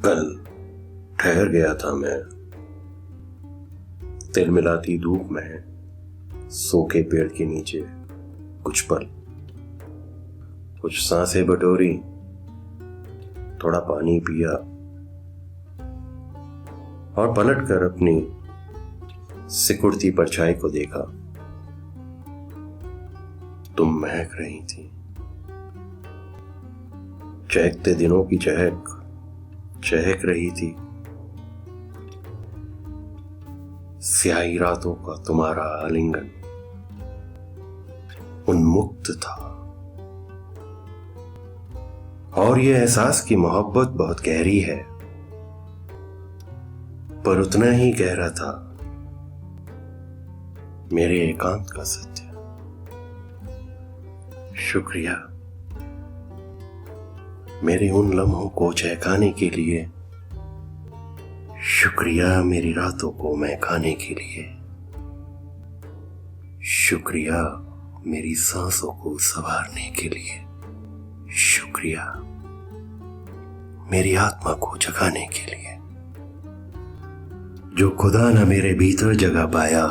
कल ठहर गया था मैं तिलमिलाती धूप में सो के पेड़ के नीचे कुछ पल, कुछ सांसें बटोरी, थोड़ा पानी पिया और पलटकर अपनी सिकुड़ती परछाई को देखा। तुम महक रही थी, चहकते दिनों की चहक रही थी। स्याही रातों का तुम्हारा आलिंगन उन्मुक्त था और ये एहसास की मोहब्बत बहुत गहरी है, पर उतना ही गहरा था मेरे एकांत का सत्य। शुक्रिया मेरे उन लम्हों को चहकाने के लिए, शुक्रिया मेरी रातों को महकाने के लिए, शुक्रिया मेरी सांसों को संवारने के लिए, शुक्रिया मेरी आत्मा को जगाने के लिए। जो खुदा न मेरे भीतर जगा पाया,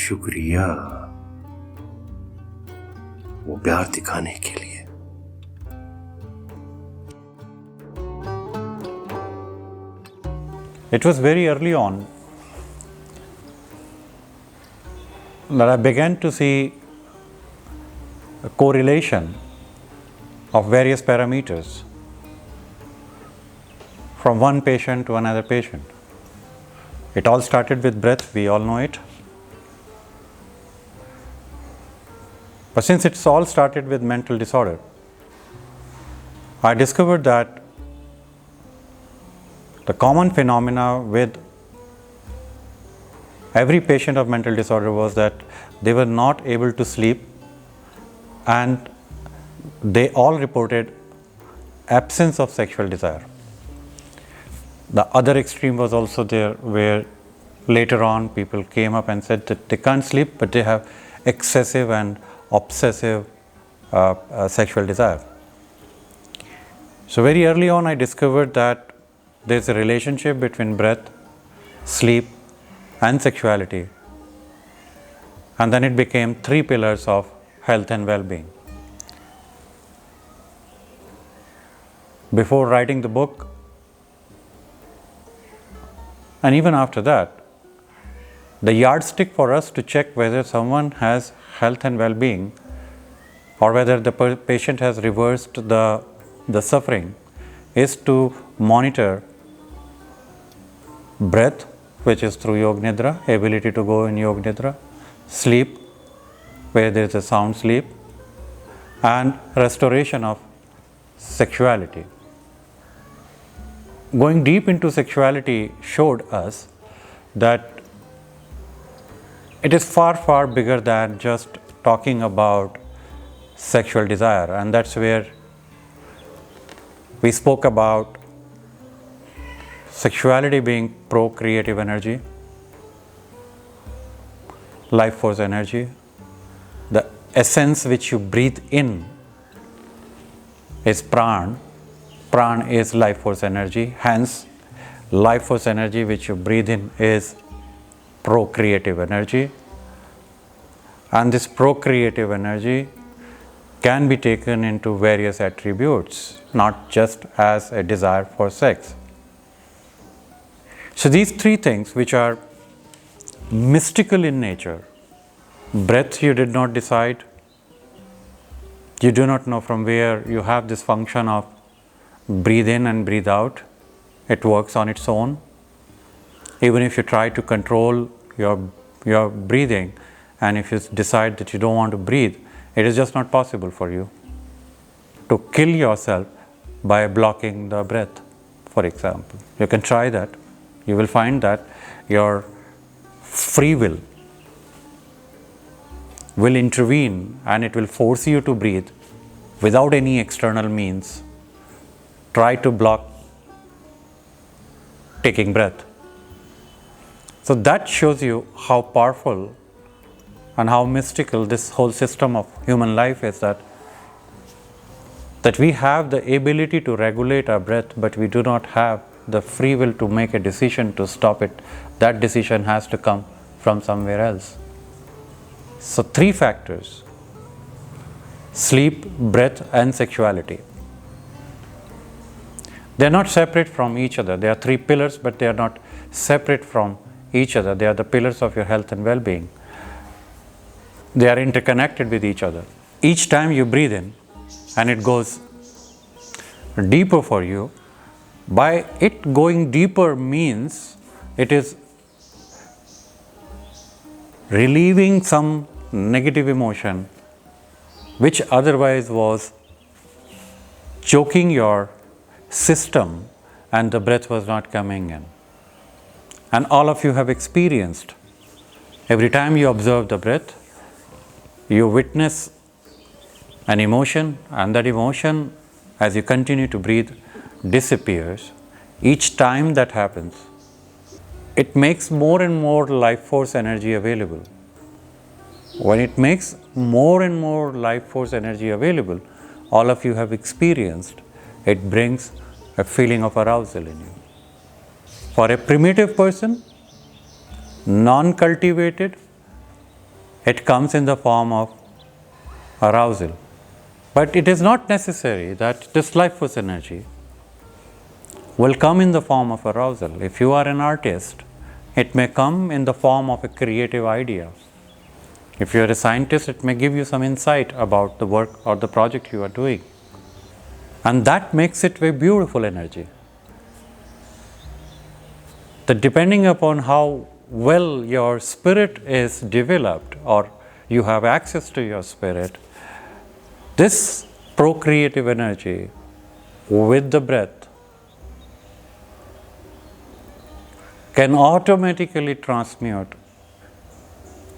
शुक्रिया वो प्यार दिखाने के लिए। It was very early on that I began to see a correlation of various parameters from one patient to another patient. It all started with breath, we all know it. But since it's all started with mental disorder, I discovered that the common phenomena with every patient of mental disorder was that they were not able to sleep, and they all reported absence of sexual desire. The other extreme was also there, where later on people came up and said that they can't sleep but they have excessive and obsessive sexual desire. So very early on I discovered that there's a relationship between breath, sleep and sexuality, and then it became 3 pillars of health and well-being. Before writing the book, and even after that, the yardstick for us to check whether someone has health and well-being or whether the patient has reversed the suffering is to monitor breath, which is through Yog Nidra, ability to go in Yog Nidra, sleep, where there is a sound sleep, and restoration of sexuality. Going deep into sexuality showed us that it is far, far bigger than just talking about sexual desire, and that's where we spoke about sexuality being procreative energy, life force energy. The essence which you breathe in is pran. Pran is life force energy. Hence, life force energy which you breathe in is procreative energy. And this procreative energy can be taken into various attributes, not just as a desire for sex. So these 3 things which are mystical in nature, breath you did not decide, you do not know from where you have this function of breathe in and breathe out, it works on its own. Even if you try to control your breathing, and if you decide that you don't want to breathe, it is just not possible for you to kill yourself by blocking the breath, for example. You can try that. You will find that your free will intervene and it will force you to breathe without any external means. Try to block taking breath. So that shows you how powerful and how mystical this whole system of human life is, that that we have the ability to regulate our breath, but we do not have the free will to make a decision to stop it. That decision has to come from somewhere else. So 3 factors: sleep, breath, and sexuality. They are not separate from each other. They are 3 pillars, but they are not separate from each other. They are the pillars of your health and well-being. They are interconnected with each other. Each time you breathe in and it goes deeper for you, by it going deeper means it is relieving some negative emotion which otherwise was choking your system, and the breath was not coming in. And all of you have experienced, every time you observe the breath, you witness an emotion, and that emotion, as you continue to breathe, disappears. Each time that happens, it makes more and more life force energy available. When it makes more and more life force energy available, all of you have experienced, it brings a feeling of arousal in you. For a primitive person, non-cultivated, it comes in the form of arousal. But it is not necessary that this life force energy will come in the form of arousal. If you are an artist, it may come in the form of a creative idea. If you are a scientist, it may give you some insight about the work or the project you are doing. And that makes it a beautiful energy. That depending upon how well your spirit is developed, or you have access to your spirit, this procreative energy with the breath can automatically transmute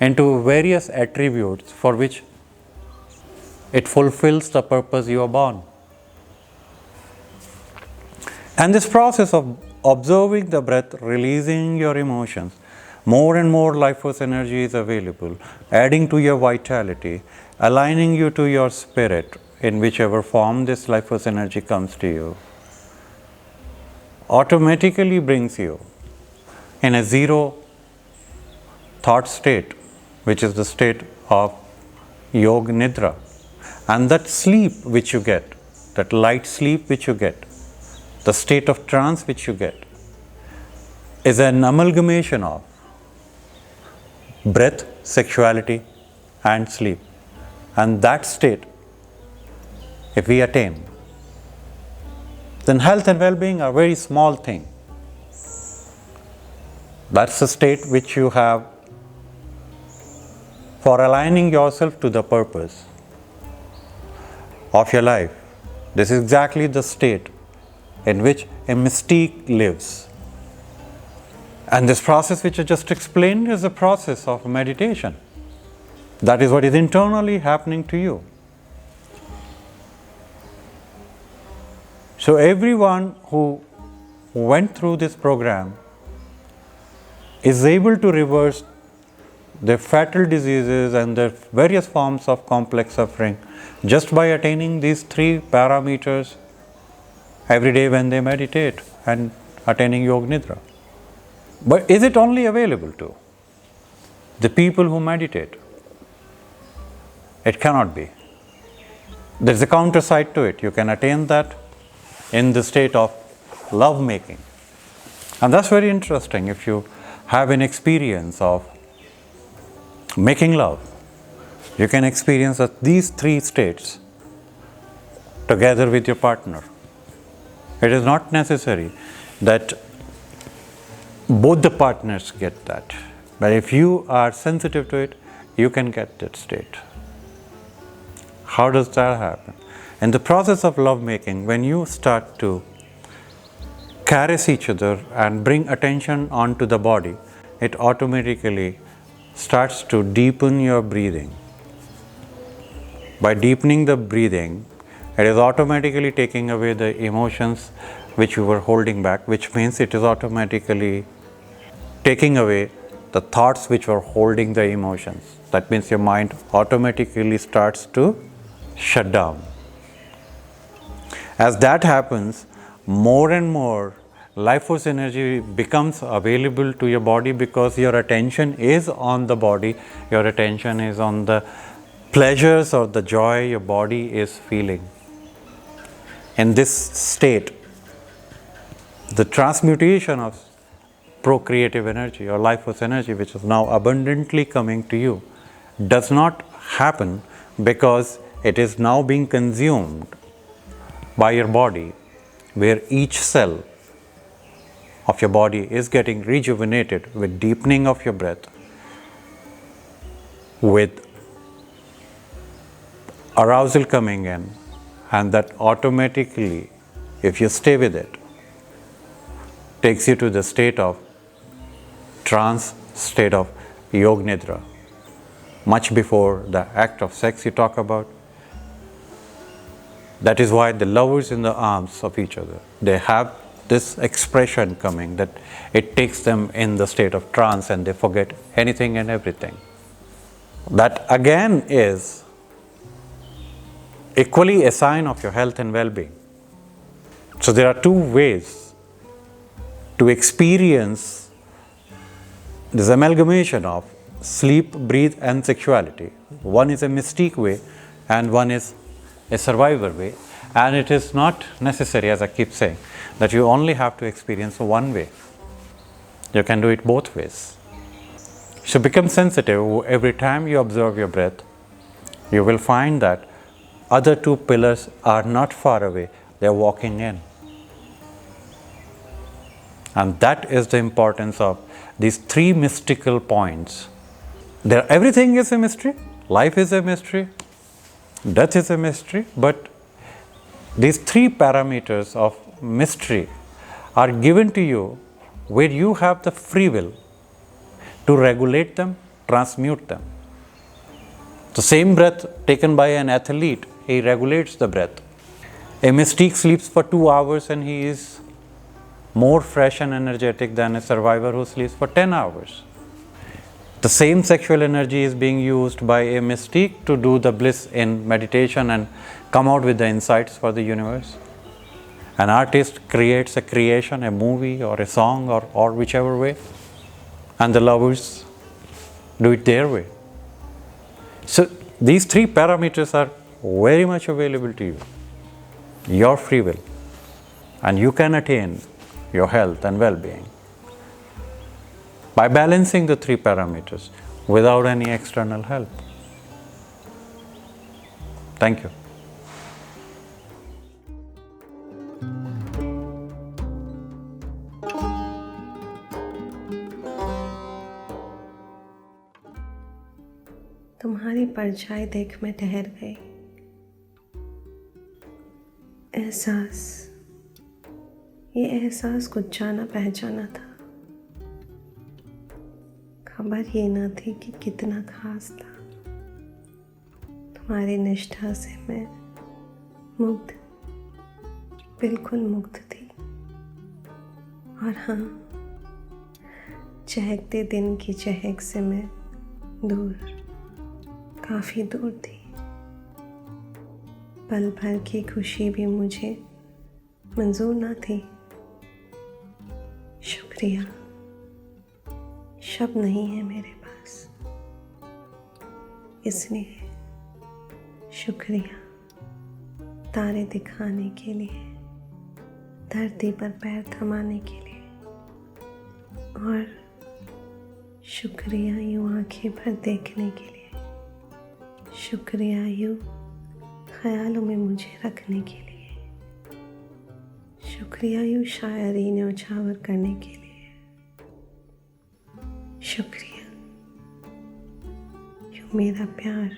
into various attributes for which it fulfills the purpose you are born. And this process of observing the breath, releasing your emotions, more and more life force energy is available, adding to your vitality, aligning you to your spirit in whichever form this life force energy comes to you, automatically brings you in a zero thought state, which is the state of yoga nidra. And that sleep which you get, that light sleep which you get, the state of trance which you get, is an amalgamation of breath, sexuality, and sleep. And that state, if we attain, then health and well-being are a very small thing. That's the state which you have for aligning yourself to the purpose of your life. This is exactly the state in which a mystique lives. And this process which I just explained is a process of meditation. That is what is internally happening to you. So everyone who went through this program is able to reverse their fatal diseases and their various forms of complex suffering just by attaining these 3 parameters every day when they meditate and attaining yoga nidra. But is it only available to the people who meditate? It cannot be. There is a counter side to it. You can attain that in the state of love making. And that's very interesting. If you have an experience of making love, you can experience these 3 states together with your partner. It is not necessary that both the partners get that. But if you are sensitive to it, you can get that state. How does that happen? In the process of love making, when you start to caress each other and bring attention onto the body, it automatically starts to deepen your breathing. By deepening the breathing, it is automatically taking away the emotions which you were holding back, which means it is automatically taking away the thoughts which were holding the emotions. That means your mind automatically starts to shut down. As that happens, more and more life force energy becomes available to your body because your attention is on the body, your attention is on the pleasures or the joy your body is feeling. In this state, the transmutation of procreative energy or life force energy, which is now abundantly coming to you, does not happen because it is now being consumed by your body, where each cell of your body is getting rejuvenated with deepening of your breath, with arousal coming in, and that automatically, if you stay with it, takes you to the state of trance, state of Yog Nidra, much before the act of sex you talk about. That is why the lovers in the arms of each other, they have this expression coming that it takes them in the state of trance and they forget anything and everything. That again is equally a sign of your health and well-being. So there are two ways to experience this amalgamation of sleep, breathe and sexuality. One is a mystique way and one is a survivor way, and it is not necessary, as I keep saying, that you only have to experience one way. You can do it both ways. So become sensitive. Every time you observe your breath, you will find that other two pillars are not far away, they are walking in. And that is the importance of these three mystical points. Everything is a mystery, life is a mystery, death is a mystery, but these three parameters of mystery are given to you where you have the free will to regulate them, transmute them. The same breath taken by an athlete, he regulates the breath. A mystique sleeps for 2 hours and he is more fresh and energetic than a survivor who sleeps for 10 hours. The same sexual energy is being used by a mystique to do the bliss in meditation and come out with the insights for the universe. An artist creates a creation, a movie or a song or whichever way, and the lovers do it their way. So these three parameters are very much available to you, your free will, and you can attain your health and well-being by balancing the three parameters without any external help. Thank you. तुम्हारी परछाई देख मैं ठहर गई। ये एहसास कुछ जाना पहचाना था। खबर ये ना थी कि कितना खास था। तुम्हारी निष्ठा से मैं मुग्ध, बिल्कुल मुग्ध थी। और हाँ, चहकते दिन की चहक से मैं दूर, काफ़ी दूर थी। पल भर की खुशी भी मुझे मंजूर ना थी। शुक्रिया, शब्द नहीं है मेरे पास, इसलिए शुक्रिया तारे दिखाने के लिए, धरती पर पैर थमाने के लिए, और शुक्रिया यूँ आंखें भर देखने के लिए, शुक्रिया यूँ ख्यालों में मुझे रखने के लिए, शुक्रिया यूँ शायरी न्यौछावर करने के लिए, शुक्रिया यूँ मेरा प्यार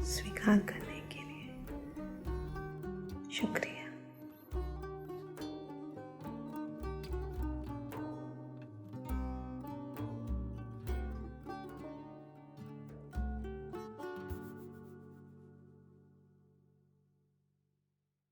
स्वीकार करने